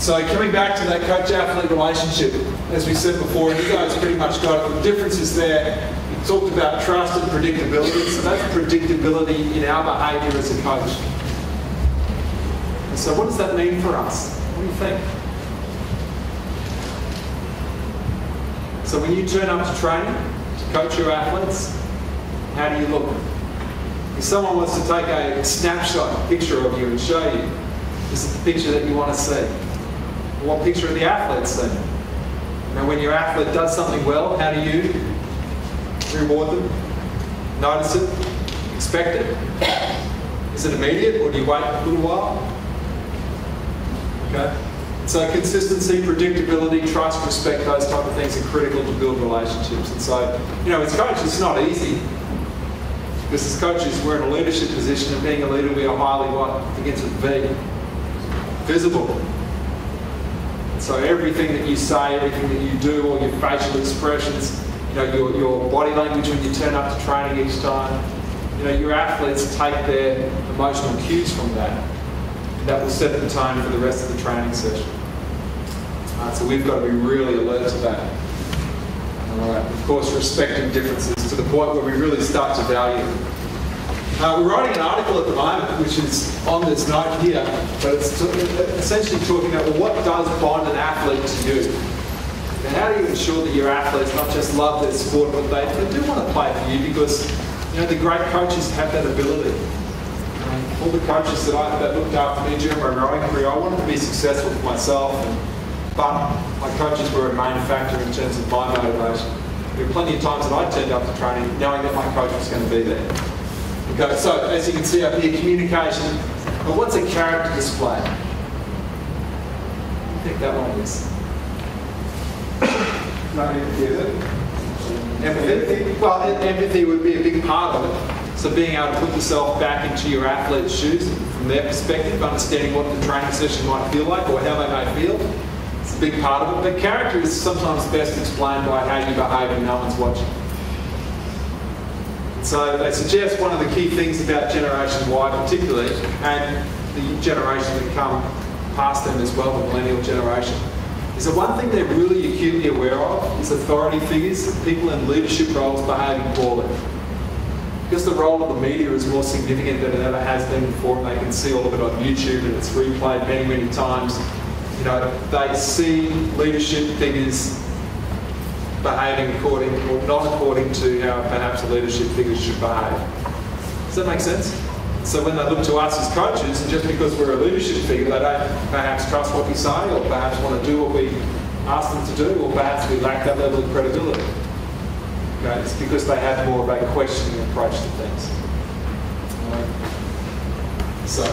So coming back to that coach-athlete relationship, as we said before, and you guys pretty much got it, the difference is there. We talked about trust and predictability, so that's predictability in our behaviour as a coach. And so what does that mean for us? What do you think? So when you turn up to training, to coach your athletes, how do you look? If someone wants to take a snapshot picture of you and show you, this is the picture that you want to see. What picture of the athlete see? Now when your athlete does something well, how do you reward them? Notice it? Expect it? Is it immediate or do you wait a little while? Okay. So consistency, predictability, trust, respect, those type of things are critical to build relationships. And so, as coaches, it's not easy. Because as coaches, we're in a leadership position, and being a leader, we are highly what begins with V. Visible. So everything that you say, everything that you do, all your facial expressions, your body language when you turn up to training each time, your athletes take their emotional cues from that. And that will set the tone for the rest of the training session. So we've got to be really alert to that. Of course, respecting differences to the point where we really start to value them. We're writing an article at the moment, which is on this note here, but it's essentially talking about, well, what does bond an athlete to you? And how do you ensure that your athletes not just love their sport, but they do want to play for you? Because the great coaches have that ability. All the coaches that looked after me during my rowing career, I wanted to be successful for myself, but my coaches were a main factor in terms of my motivation. There were plenty of times that I turned up to training knowing that my coach was going to be there. Okay, so as you can see up here, communication. But what's a character display? I think that one is. Empathy. Well, empathy would be a big part of it. So being able to put yourself back into your athlete's shoes from their perspective, understanding what the training session might feel like or how they may feel. It's a big part of it. But character is sometimes best explained by how you behave when no one's watching. So they suggest one of the key things about Generation Y particularly, and the generation that come past them as well, the millennial generation, is that one thing they're really acutely aware of is authority figures, people in leadership roles behaving poorly. Because the role of the media is more significant than it ever has been before, and they can see all of it on YouTube and it's replayed many, many times, they see leadership figures behaving according, or not according to how perhaps a leadership figure should behave. Does that make sense? So when they look to us as coaches, and just because we're a leadership figure, they don't perhaps trust what we say, or perhaps want to do what we ask them to do, or perhaps we lack that level of credibility. Okay? It's because they have more of a questioning approach to things. So